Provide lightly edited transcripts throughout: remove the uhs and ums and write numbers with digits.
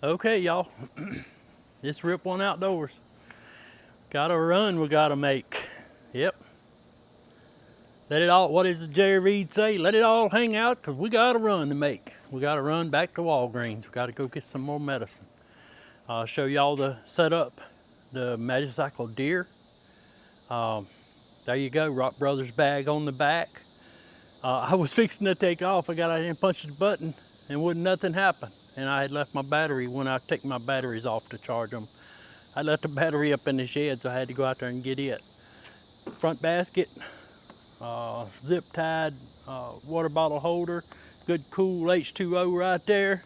Okay, y'all, just rip one outdoors. Got a run we gotta make. Yep. Let it all, what does Jerry Reed say? Let it all hang out, because we got a run to make. We got to run back to Walgreens. We got to go get some more medicine. I'll show y'all the setup, the Magicycle Deer. There you go, Rock Brothers bag on the back. I was fixing to take off. I got out here and punched the button and wouldn't nothing happen. And I had left my battery when I take my batteries off to charge them. I left the battery up in the shed, so I had to go out there and get it. Front basket, zip tied water bottle holder, good cool H2O right there.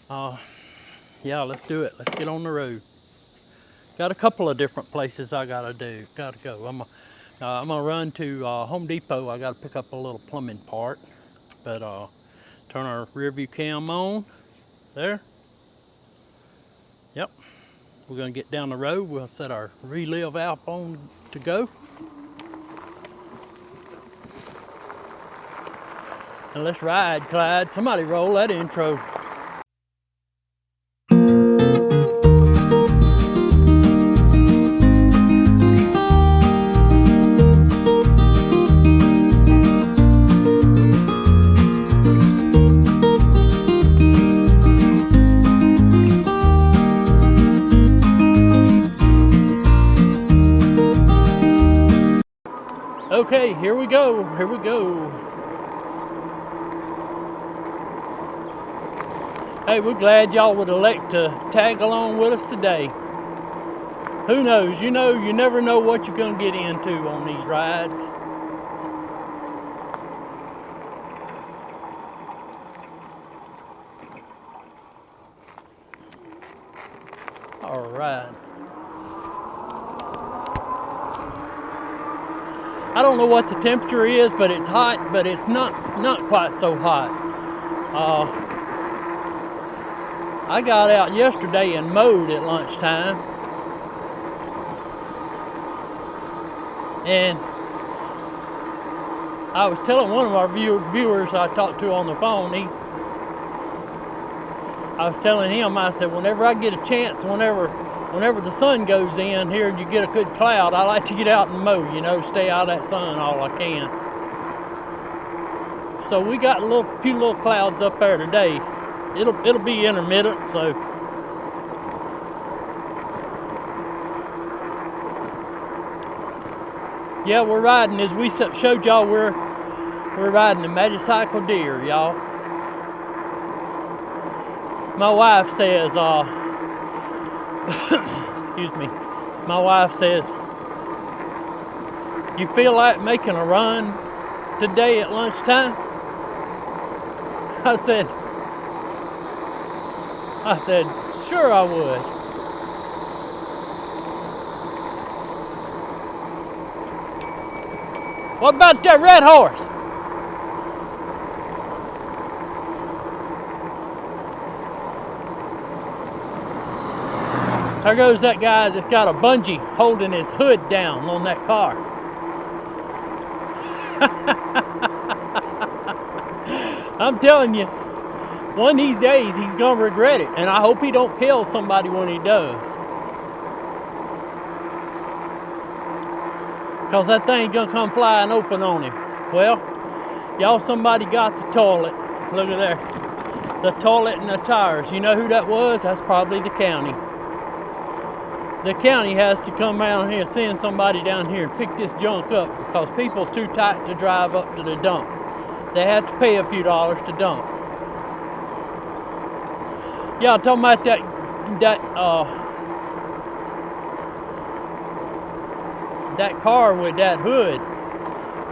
Yeah, let's do it. Let's get on the road. Got a couple of different places I gotta go. I'm gonna run to Home Depot. I gotta pick up a little plumbing part, but turn our rear view cam on. There. Yep. We're gonna get down the road. We'll set our Relive app on to go. And let's ride, Clyde. Somebody roll that intro. Okay, here we go. Hey, we're glad y'all would elect to tag along with us today. Who knows? You never know what you're going to get into on these rides. All right. I don't know what the temperature is, but it's hot, but it's not quite so hot. I got out yesterday and mowed at lunchtime. And I was telling one of our viewers I talked to on the phone, I was telling him, I said, whenever I get a chance, whenever the sun goes in here and you get a good cloud, I like to get out and mow, stay out of that sun all I can. So we got a few little clouds up there today. It'll be intermittent, so. Yeah, we're riding, as we showed y'all, we're riding the Magicycle Deer, y'all. My wife says, excuse me, my wife says, you feel like making a run today at lunchtime? I said, sure I would. What about that red horse? There goes that guy that's got a bungee holding his hood down on that car. I'm telling you, one of these days he's gonna regret it, and I hope he don't kill somebody when he does. Cause that thing gonna come flying open on him. Well, y'all, somebody got the toilet. Look at there. The toilet and the tires. You know who that was? That's probably the county. The county has to come around here, send somebody down here and pick this junk up because people's too tight to drive up to the dump. They have to pay a few dollars to dump. Yeah, I'm talking about that car with that hood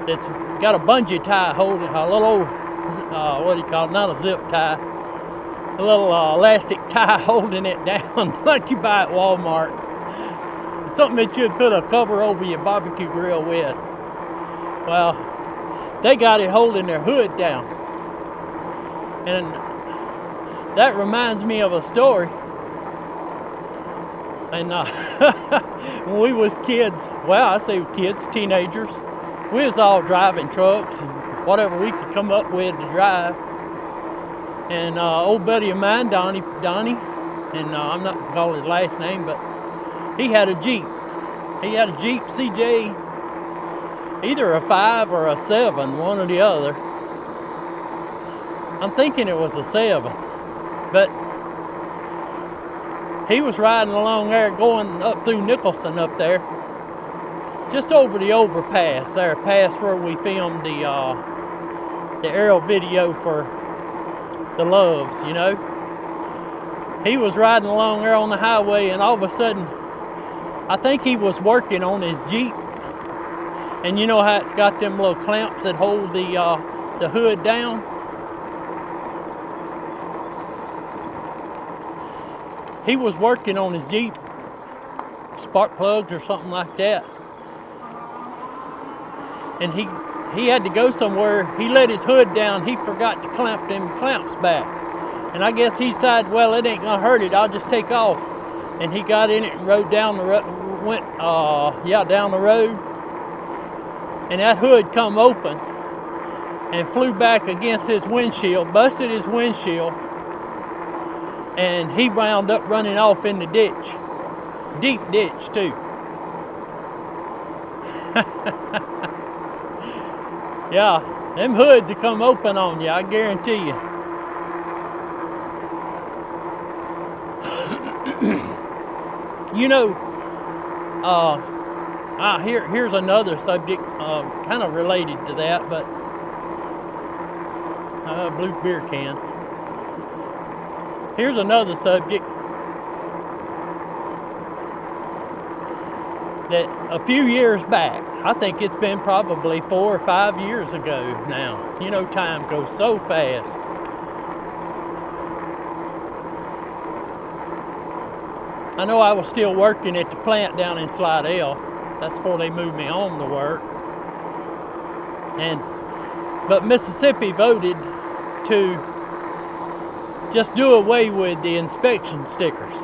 that's got a bungee tie holding a little old, what do you call it? Not a zip tie, a little elastic tie holding it down like you buy at Walmart. Something that you'd put a cover over your barbecue grill with. Well, they got it holding their hood down. And that reminds me of a story. And when we was kids, well, I say kids, teenagers, we was all driving trucks and whatever we could come up with to drive. And old buddy of mine, Donnie, and I'm not gonna call his last name, but he had a Jeep. He had a Jeep CJ, either a 5 or a 7, one or the other. I'm thinking it was a 7, but he was riding along there, going up through Nicholson up there, just over the overpass there, past where we filmed the aerial video for the Loves, you know. He was riding along there on the highway, and all of a sudden, I think he was working on his Jeep. And you know how it's got them little clamps that hold the hood down? He was working on his Jeep, spark plugs or something like that. And he had to go somewhere. He let his hood down. He forgot to clamp them clamps back. And I guess he decided, well, it ain't gonna hurt it. I'll just take off. And he got in it and rode down the road, down the road. And that hood come open and flew back against his windshield, busted his windshield, and he wound up running off in the ditch. Deep ditch, too. Yeah, them hoods will come open on you, I guarantee you. You know, here's another subject, kind of related to that, but blue beer cans. Here's another subject that a few years back, I think it's been probably 4 or 5 years ago now. You know, time goes so fast. I know I was still working at the plant down in Slidell. That's before they moved me home to work. But Mississippi voted to just do away with the inspection stickers.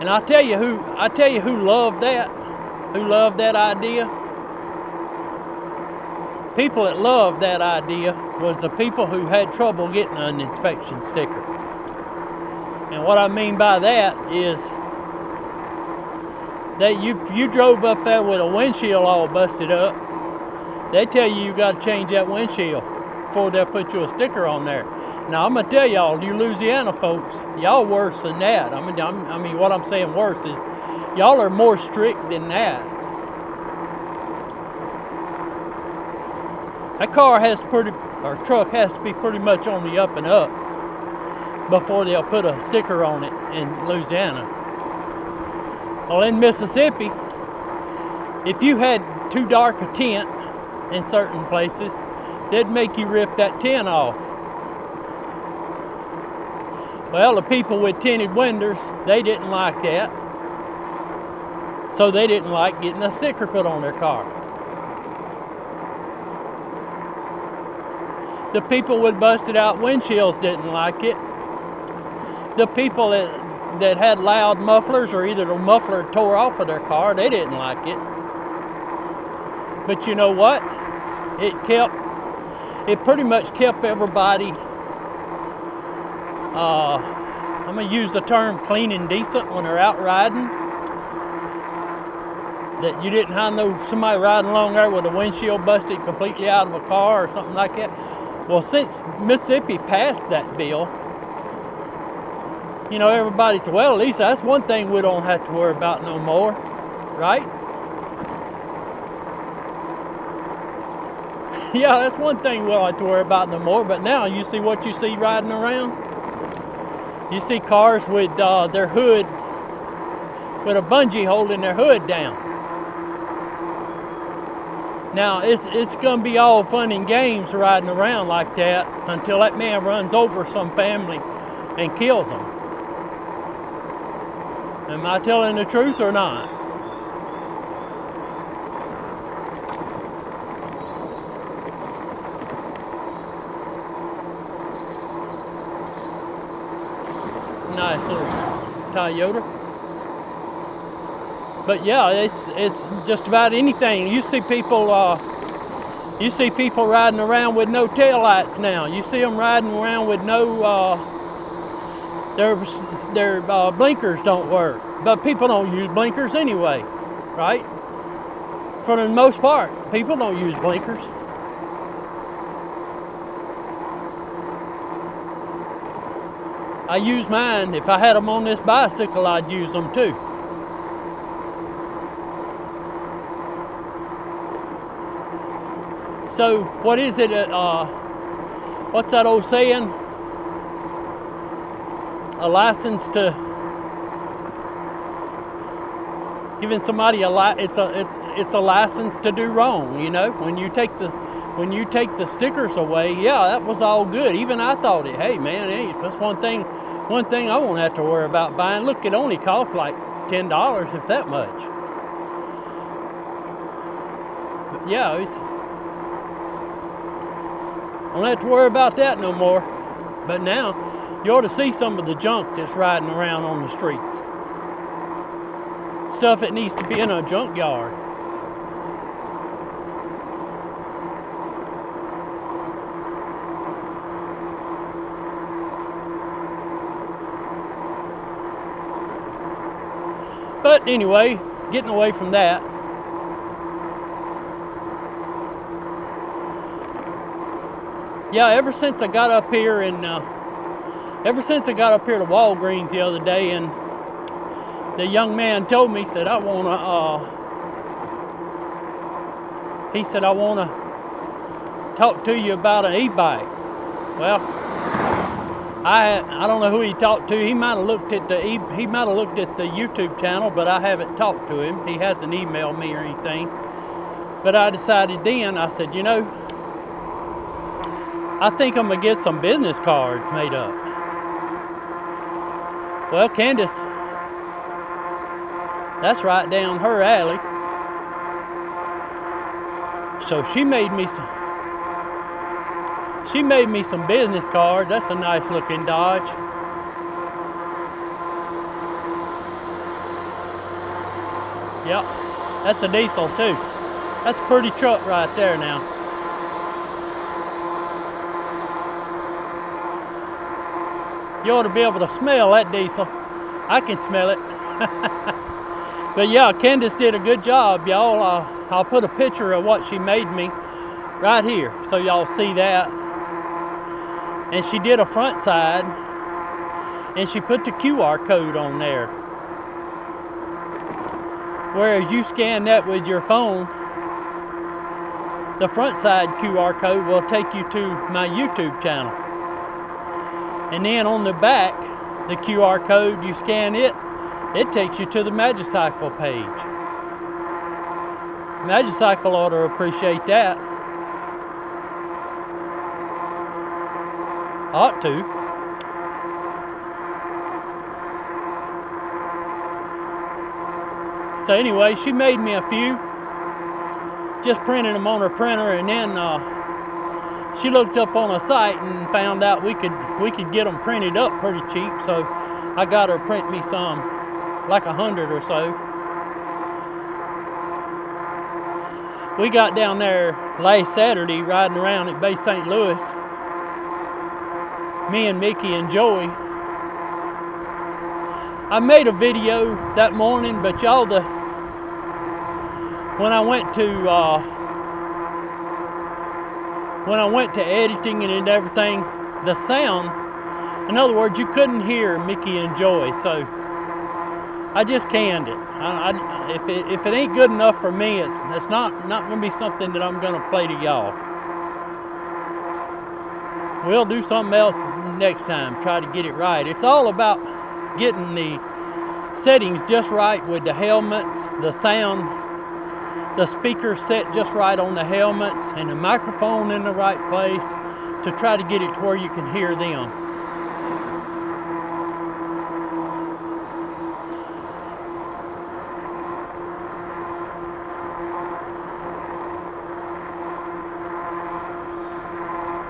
And I'll tell you who loved that idea. People that loved that idea was the people who had trouble getting an inspection sticker. And what I mean by that is that you drove up there with a windshield all busted up, they tell you got to change that windshield before they'll put you a sticker on there. Now I'm gonna tell y'all, you Louisiana folks, y'all worse than that. I mean, what I'm saying worse is y'all are more strict than that. That car truck has to be pretty much on the up and up before they'll put a sticker on it in Louisiana. Well, in Mississippi, if you had too dark a tint in certain places, they'd make you rip that tint off. Well, the people with tinted windows, they didn't like that. So they didn't like getting a sticker put on their car. The people with busted out windshields didn't like it. The people that had loud mufflers, or either the muffler tore off of their car, they didn't like it. But you know what? It pretty much kept everybody, I'm gonna use the term clean and decent when they're out riding. That you didn't have somebody riding along there with a windshield busted completely out of a car or something like that. Well, since Mississippi passed that bill, you know, everybody said, well, at least that's one thing we don't have to worry about no more, right? Yeah, that's one thing we don't have to worry about no more, but now you see what you see riding around? You see cars with their hood, with a bungee holding their hood down. Now, it's going to be all fun and games riding around like that until that man runs over some family and kills them. Am I telling the truth or not? Nice little Toyota. But yeah, it's just about anything. You see people, You see people riding around with no tail lights now. You see them riding around with no, their blinkers don't work. But people don't use blinkers anyway, right? For the most part, people don't use blinkers. I use mine. If I had them on this bicycle, I'd use them too. So what is it? What's that old saying? A license to giving somebody it's a license to do wrong. You know, when you take the stickers away, yeah, that was all good. Even I thought it. Hey man, hey, that's one thing I won't have to worry about buying. Look, it only costs like $10, if that much. But yeah, I don't have to worry about that no more. But now, you ought to see some of the junk that's riding around on the streets. Stuff that needs to be in a junkyard. But anyway, getting away from that. Yeah, ever since I got up here to Walgreens the other day, and the young man told me, he said, I wanna talk to you about an e-bike. Well, I don't know who he talked to. He might have looked at the YouTube channel, but I haven't talked to him. He hasn't emailed me or anything. But I decided then, I said, you know, I think I'm gonna get some business cards made up. Well, Candace, that's right down her alley. So she made me some business cards. That's a nice looking Dodge. Yep, that's a diesel too. That's a pretty truck right there now. You ought to be able to smell that diesel. I can smell it. But yeah, Candace did a good job, y'all. I'll put a picture of what she made me right here so y'all see that. And she did a front side, and she put the QR code on there. Whereas you scan that with your phone, the front side QR code will take you to my YouTube channel. And then on the back, the QR code, you scan it, it takes you to the Magicycle page. Magicycle ought to appreciate that. Ought to. So anyway, she made me a few. Just printed them on her printer, and then she looked up on a site and found out we could get them printed up pretty cheap. So I got her print me some, like 100 or so. We got down there last Saturday riding around at Bay St. Louis. Me and Mickey and Joey. I made a video that morning, but y'all, when I went to editing and everything, the sound, in other words, you couldn't hear Mickey and Joey, so I just canned it. If it ain't good enough for me, it's not going to be something that I'm going to play to y'all. We'll do something else next time, try to get it right. It's all about getting the settings just right with the helmets, the sound, the speakers set just right on the helmets, and the microphone in the right place to try to get it to where you can hear them.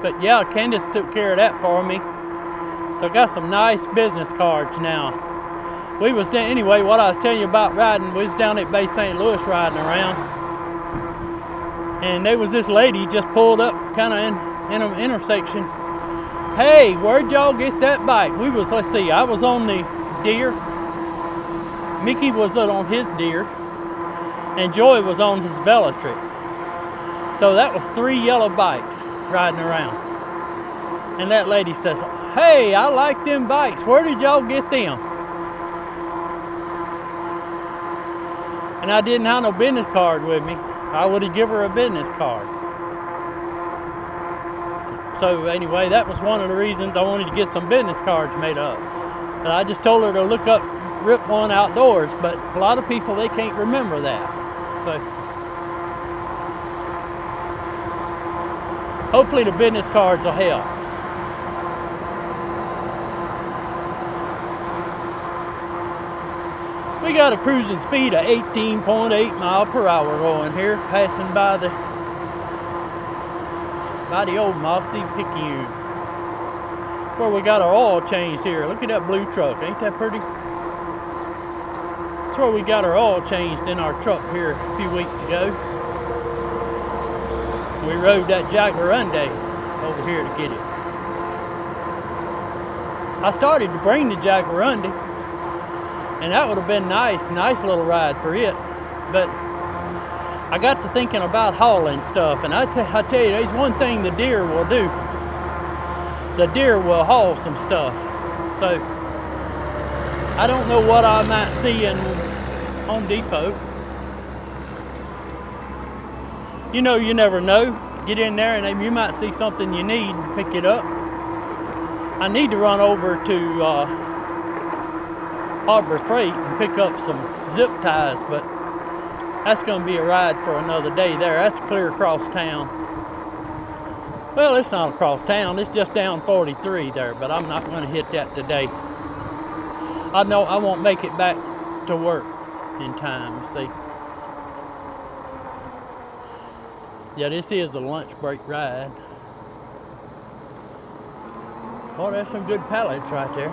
But yeah, Candace took care of that for me. So I got some nice business cards now. We was down, anyway, what I was telling you about riding, we was down at Bay St. Louis riding around. And there was this lady just pulled up kind of in an intersection. Hey, where'd y'all get that bike? We was, let's see, I was on the Deer. Mickey was on his Deer. And Joy was on his Velotric. So that was 3 yellow bikes riding around. And that lady says, hey, I like them bikes. Where did y'all get them? And I didn't have no business card with me. I would have given her a business card. So anyway, that was one of the reasons I wanted to get some business cards made up. And I just told her to look up Rip One Outdoors, but a lot of people, they can't remember that. So hopefully the business cards will help. We got a cruising speed of 18.8 miles per hour going here, passing by the old mossy Picayune. Where we got our oil changed here. Look at that blue truck, ain't that pretty? That's where we got our oil changed in our truck here a few weeks ago. We rode that Jaguarundi over here to get it. I started to bring the Jaguarundi, and that would have been nice little ride for it. But I got to thinking about hauling stuff, and I tell you, there's one thing the Deer will do. The Deer will haul some stuff. So I don't know what I might see in Home Depot. You know, you never know. Get in there and you might see something you need and pick it up. I need to run over to Harbor Freight and pick up some zip ties, but that's going to be a ride for another day there. That's clear across town. Well, it's not across town. It's just down 43 there, but I'm not going to hit that today. I know I won't make it back to work in time, you see. Yeah, this is a lunch break ride. Oh, there's some good pallets right there.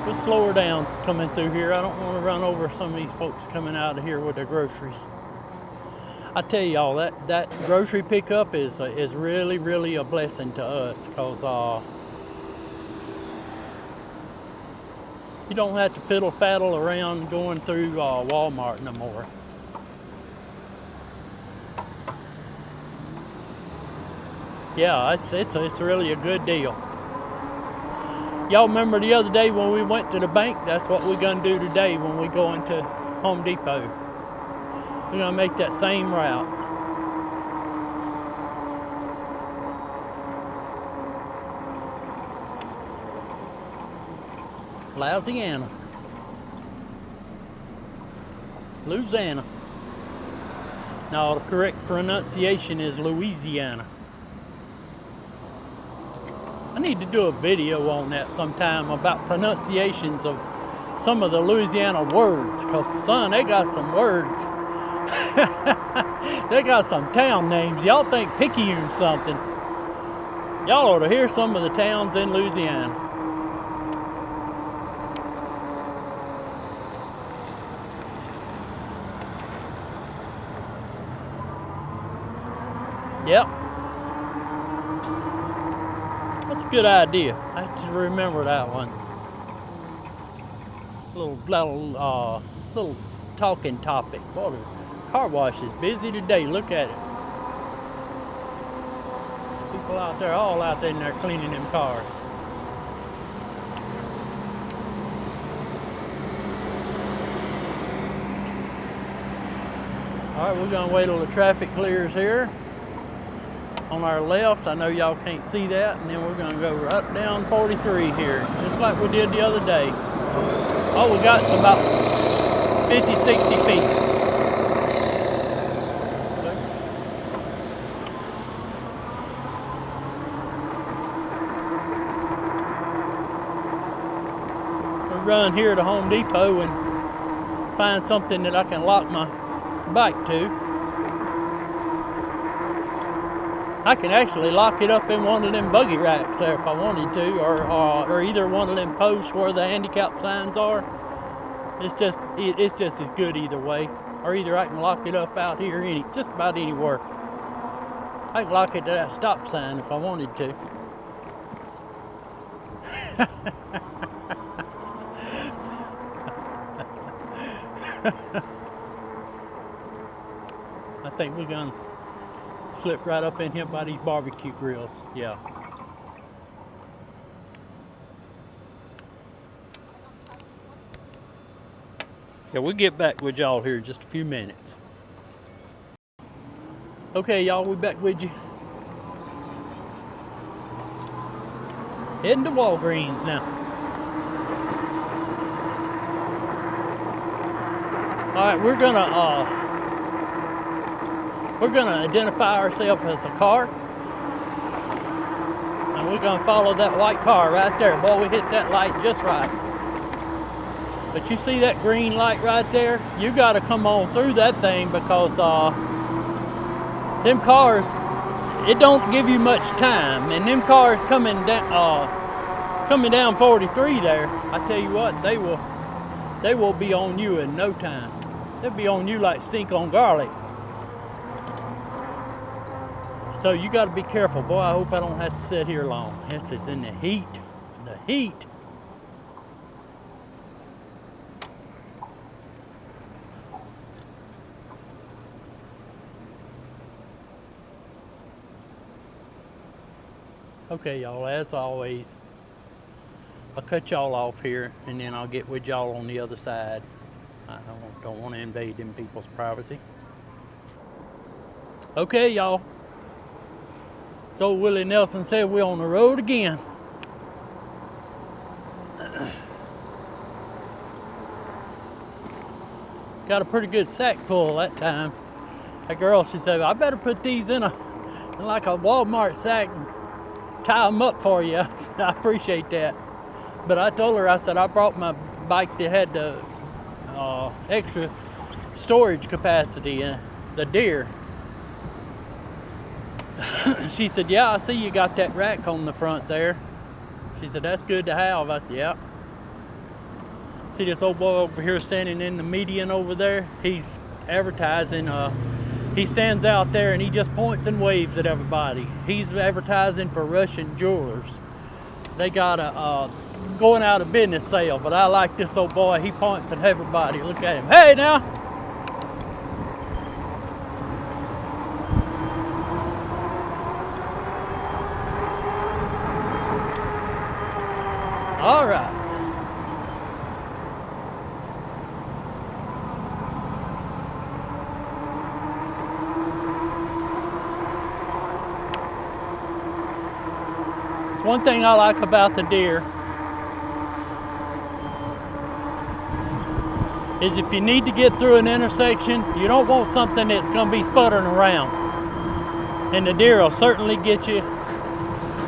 Just slow her down coming through here. I don't want to run over some of these folks coming out of here with their groceries. I tell y'all, that grocery pickup is really, really a blessing to us, because you don't have to fiddle-faddle around going through Walmart no more. Yeah, it's really a good deal. Y'all remember the other day when we went to the bank? That's what we're gonna do today when we go into Home Depot. We're gonna make that same route. Louisiana. No, the correct pronunciation is Louisiana. I need to do a video on that sometime about pronunciations of some of the Louisiana words, because, son, they got some words. They got some town names. Y'all think Picayune something. Y'all ought to hear some of the towns in Louisiana. Yep. That's a good idea. I have to remember that one. Little talking topic. Boy, the car wash is busy today. Look at it. People out there, all out there in there cleaning them cars. All right, we're gonna wait till the traffic clears here. On our left, I know y'all can't see that, and then we're gonna go right down 43 here, just like we did the other day. All we got is about 50, 60 feet. We'll run here to Home Depot and find something that I can lock my bike to. I can actually lock it up in one of them buggy racks there if I wanted to, or either one of them posts where the handicap signs are. It's just as good either way. Or either I can lock it up out here just about anywhere. I can lock it to that stop sign if I wanted to. I think we're gonna slip right up in here by these barbecue grills. Yeah. Yeah, we'll get back with y'all here in just a few minutes. Okay, y'all, we back with you. Heading to Walgreens now. All right, we're gonna identify ourselves as a car, and we're gonna follow that white car right there. Boy, we hit that light just right. But you see that green light right there? You gotta come on through that thing because them cars, it don't give you much time, and them cars coming down 43 there, I tell you what, they will be on you in no time. They'll be on you like stink on garlic. So you got to be careful. Boy, I hope I don't have to sit here long. It's in the heat. The heat. Okay, y'all, as always, I'll cut y'all off here, and then I'll get with y'all on the other side. I don't want to invade them people's privacy. Okay, y'all. So Willie Nelson said we're on the road again. Got a pretty good sack full that time. That girl, she said, I better put these in like a Walmart sack and tie them up for you. I said, I appreciate that. But I told her, I said, I brought my bike that had the extra storage capacity, the Deer. She said, yeah, I see you got that rack on the front there. She said, that's good to have. I said, yeah. See this old boy over here standing in the median over there? He's advertising. He stands out there and he just points and waves at everybody. He's advertising for Russian jewelers. They got a going out of business sale, but I like this old boy. He points at everybody. Look at him. Hey now. All right. It's one thing I like about the Deer is if you need to get through an intersection, you don't want something that's going to be sputtering around. And the Deer will certainly get you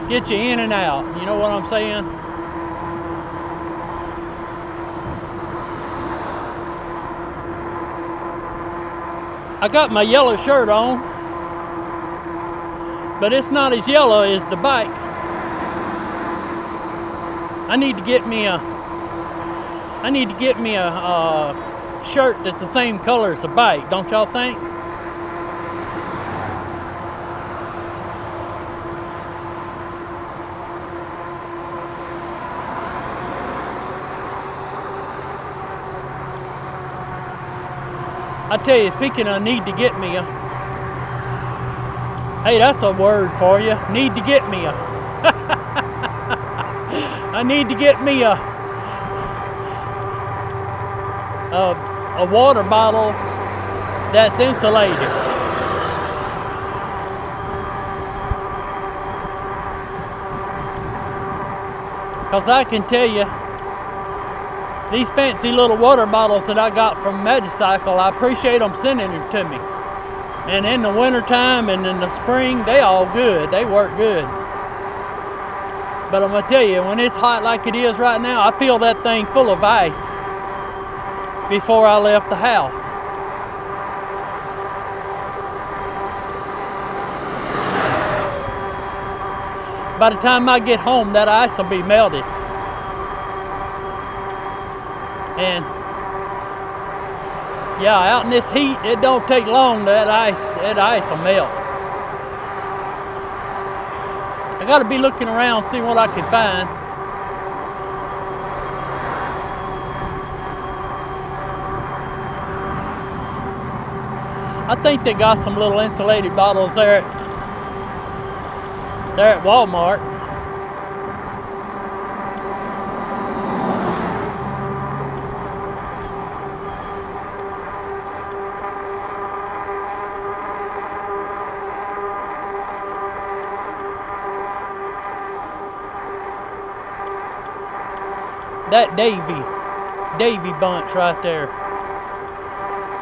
in and out. You know what I'm saying? I got my yellow shirt on, but it's not as yellow as the bike. I need to get me a shirt that's the same color as the bike, don't y'all think? I tell you, speaking of need to get me a, hey, that's a word for you. Need to get me a. I need to get me a water bottle that's insulated. Because I can tell you, these fancy little water bottles that I got from Magicycle, I appreciate them sending them to me. And in the wintertime and in the spring, they all good. They work good. But I'm going to tell you, when it's hot like it is right now, I feel that thing full of ice before I left the house. By the time I get home, that ice will be melted. And Yeah, out in this heat, it don't take long. That ice will melt. I gotta be looking around, seeing what I can find. I think they got some little insulated bottles there at Walmart. That Davey Bunch right there.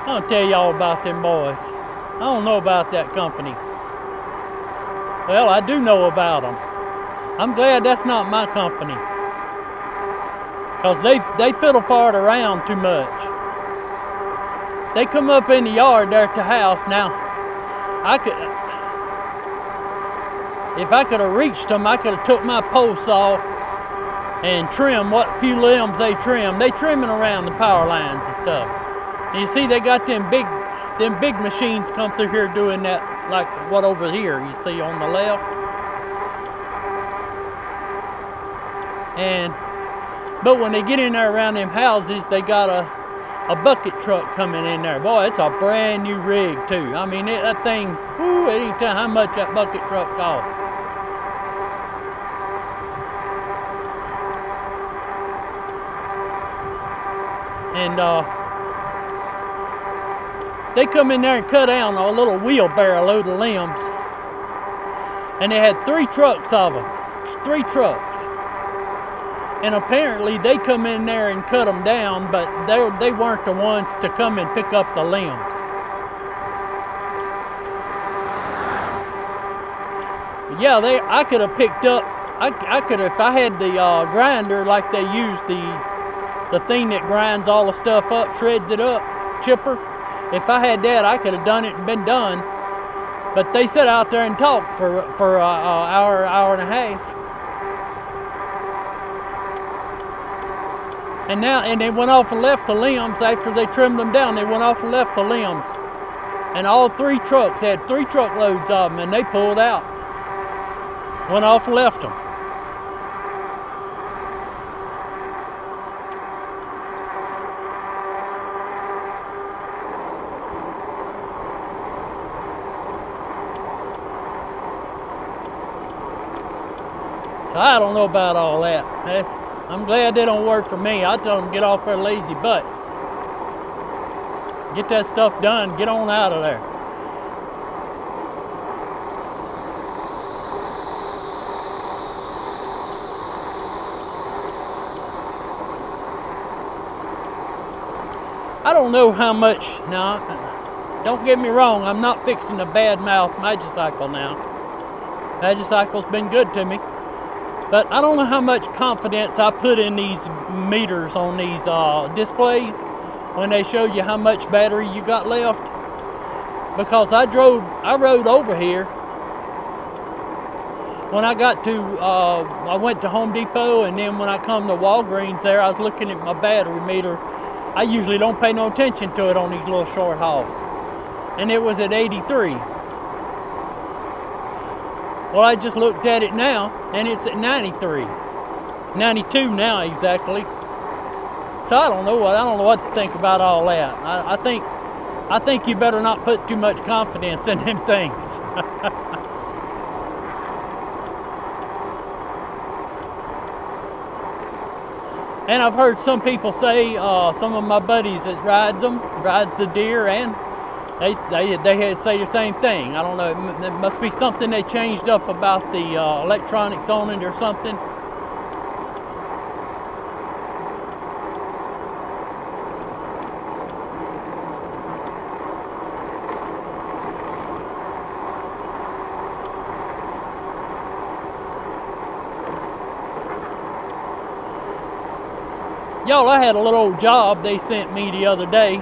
I'll tell y'all about them boys. I don't know about that company. Well, I do know about them. I'm glad that's not my company, because they fiddle fart around too much. They come up in the yard there at the house. Now, if I could have reached them, I could have took my pole saw and trim what few limbs they trim. They trimming around the power lines and stuff. And you see, they got them big machines come through here doing that, like what over here you see on the left. But when they get in there around them houses, they got a bucket truck coming in there. Boy, it's a brand new rig too. I mean, that thing's, whoo, it ain't tell how much that bucket truck costs. And they come in there and cut down a little wheelbarrow load of limbs. And they had 3 trucks of them. 3 trucks. And apparently they come in there and cut them down, but they weren't the ones to come and pick up the limbs. Yeah, I could have picked up, I could have, if I had the grinder like they use, the thing that grinds all the stuff up, shreds it up, chipper. If I had that, I could have done it and been done. But they sat out there and talked for an hour and a half. And they went off and left the limbs after they trimmed them down. They went off and left the limbs. And all 3 trucks had 3 truckloads of them, and they pulled out. Went off and left them. So I don't know about all that. I'm glad they don't work for me. I tell them get off their lazy butts. Get that stuff done. Get on out of there. I don't know how much. Now, don't get me wrong. I'm not fixing to badmouth Magicycle now. Magicycle's been good to me. But I don't know how much confidence I put in these meters on these displays when they show you how much battery you got left. Because I rode over here. When I got to, I went to Home Depot, and then when I come to Walgreens there, I was looking at my battery meter. I usually don't pay no attention to it on these little short hauls. And it was at 83. Well, I just looked at it now, and it's at 93. 92 now, exactly. So I don't know what to think about all that. I think you better not put too much confidence in them things. And I've heard some people say, some of my buddies that rides the Deer, and they say the same thing. I don't know, it must be something they changed up about the electronics on it or something. Y'all, I had a little old job they sent me the other day.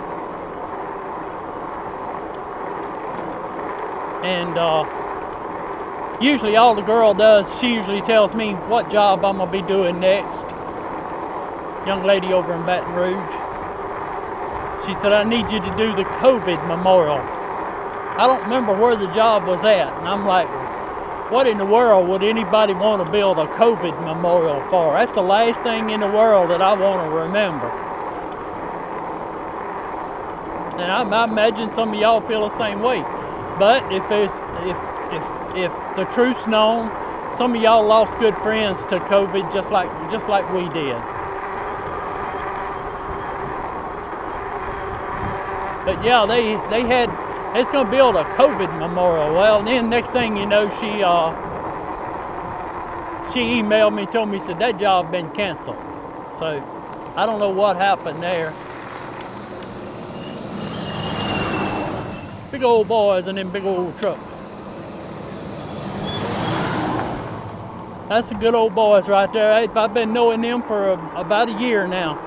And usually all the girl does, she usually tells me what job I'm gonna be doing next. Young lady over in Baton Rouge. She said, I need you to do the COVID memorial. I don't remember where the job was at. And I'm like, what in the world would anybody want to build a COVID memorial for? That's the last thing in the world that I want to remember. And I imagine some of y'all feel the same way. But if the truth's known, some of y'all lost good friends to COVID just like we did. But yeah, they had, it's gonna build a COVID memorial. Well, then next thing you know, she emailed me, told me, said that job been canceled. So I don't know what happened there. Big old boys and them big old trucks. That's the good old boys right there. I've been knowing them for about a year now.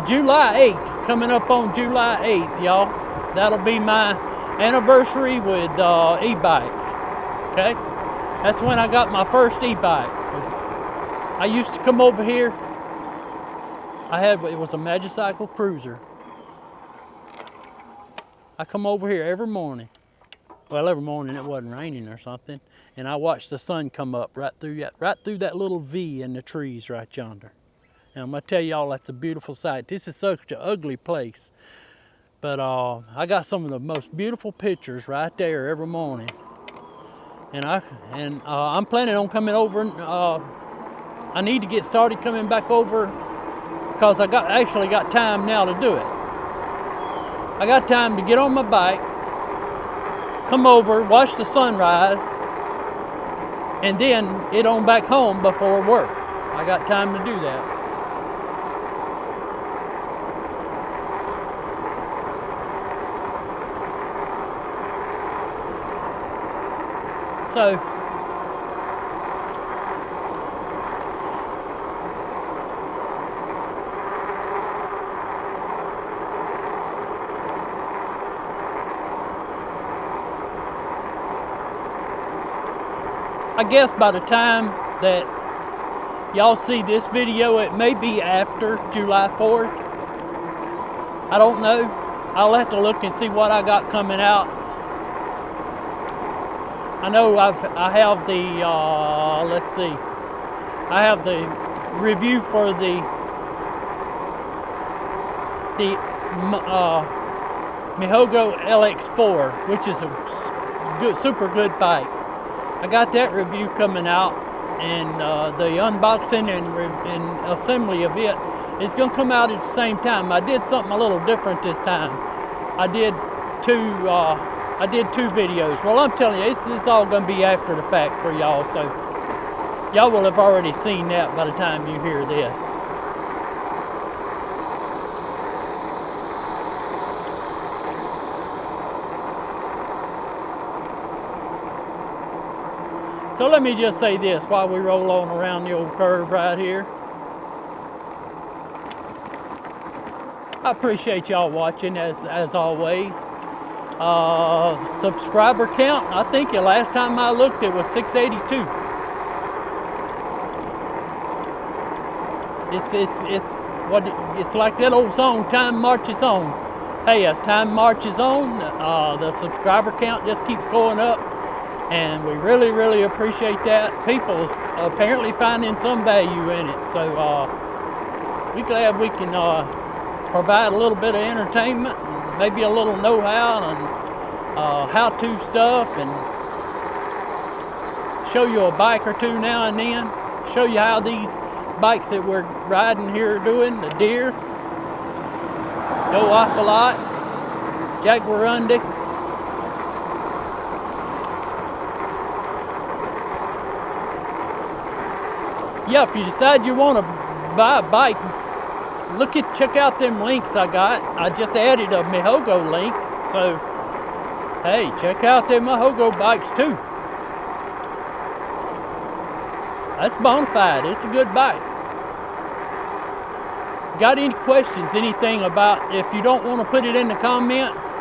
July 8th, coming up on July 8th, y'all. That'll be my anniversary with e-bikes, okay? That's when I got my first e-bike. I used to come over here. It was a Magicycle Cruiser. I come over here every morning. Well, every morning it wasn't raining or something, and I watched the sun come up right through that little V in the trees right yonder. And I'm gonna tell y'all, that's a beautiful sight. This is such an ugly place, but I got some of the most beautiful pictures right there every morning. And I'm planning on coming over. I need to get started coming back over because I actually got time now to do it. I got time to get on my bike, come over, watch the sunrise, and then head on back home before work. I got time to do that. So, I guess by the time that y'all see this video, it may be after July 4th. I don't know. I'll have to look and see what I got coming out. I know I have the, let's see. I have the review for the Mihogo LX4, which is a super good bike. I got that review coming out, and the unboxing and assembly of it is going to come out at the same time. I did something a little different this time. I did two videos. Well, I'm telling you, it's all going to be after the fact for y'all, so y'all will have already seen that by the time you hear this. So let me just say this while we roll on around the old curve right here. I appreciate y'all watching as always. Subscriber count, I think the last time I looked it was 682. It's like that old song, Time Marches On. Hey, as time marches on, the subscriber count just keeps going up. And we really, really appreciate that. People apparently finding some value in it. So we're glad we can provide a little bit of entertainment, and maybe a little know-how and how-to stuff, and show you a bike or two now and then. Show you how these bikes that we're riding here are doing, the Deer, no Ocelot, Jaguarundi. Yeah, if you decide you want to buy a bike, check out them links I got. I just added a Mihogo link, so hey, check out them Mihogo bikes too. That's bona fide. It's a good bike. Got any questions, anything about, if you don't want to put it in the comments,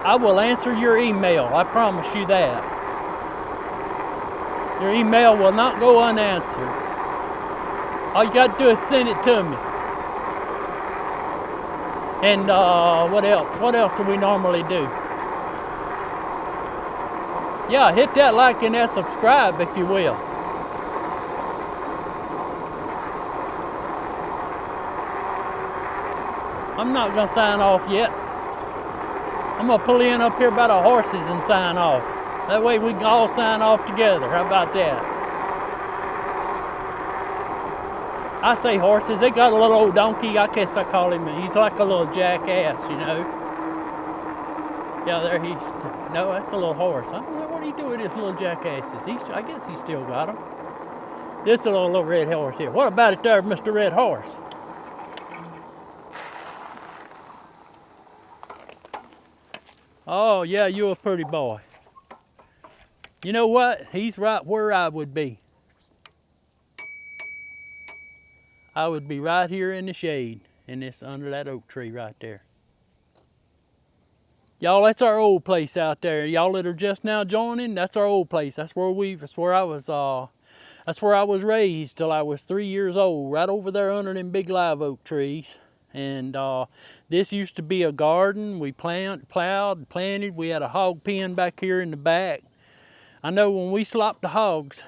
I will answer your email. I promise you that. Your email will not go unanswered. All you got to do is send it to me. And what else? What else do we normally do? Yeah, hit that like and that subscribe if you will. I'm not gonna sign off yet. I'm gonna pull in up here by the horses and sign off. That way we can all sign off together. How about that? I say horses, they got a little old donkey, I guess I call him. He's like a little jackass, you know. Yeah, there no, that's a little horse. I don't know what he do with his little jackasses. I guess he still got them. This is a little red horse here. What about it there, Mr. Red Horse? Oh, yeah, you're a pretty boy. You know what? He's right where I would be. I would be right here in the shade, under that oak tree right there. Y'all, that's our old place out there. Y'all that are just now joining, that's our old place. That's where I was raised till I was 3 years old, right over there under them big live oak trees. And this used to be a garden. We plowed, planted. We had a hog pen back here in the back. I know when we slopped the hogs,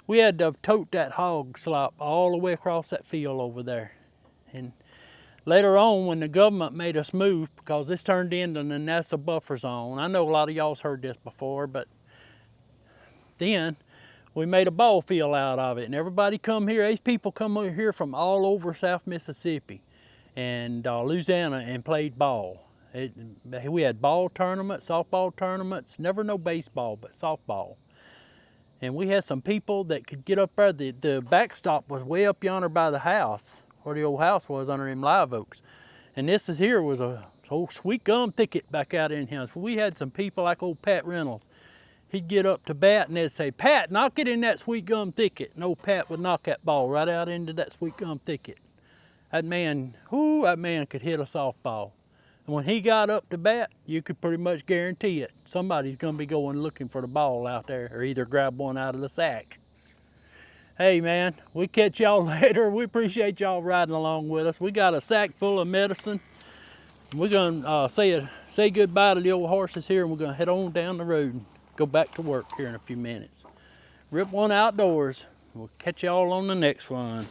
we had to tote that hog slop all the way across that field over there. And later on, when the government made us move, because this turned into the NASA buffer zone, I know a lot of y'all's heard this before, but then we made a ball field out of it, and everybody come here. These people come over here from all over South Mississippi and Louisiana and played ball. We had ball tournaments, softball tournaments, never no baseball, but softball. And we had some people that could get up there. The backstop was way up yonder by the house, where the old house was under them live oaks. And this here was a old sweet gum thicket back out in here. So we had some people like old Pat Reynolds. He'd get up to bat and they'd say, "Pat, knock it in that sweet gum thicket." And old Pat would knock that ball right out into that sweet gum thicket. That man could hit a softball. And when he got up to bat, you could pretty much guarantee it. Somebody's gonna be going looking for the ball out there, or either grab one out of the sack. Hey man, we catch y'all later. We appreciate y'all riding along with us. We got a sack full of medicine. We're gonna say goodbye to the old horses here, and we're gonna head on down the road and go back to work here in a few minutes. Rip One Outdoors. We'll catch y'all on the next one.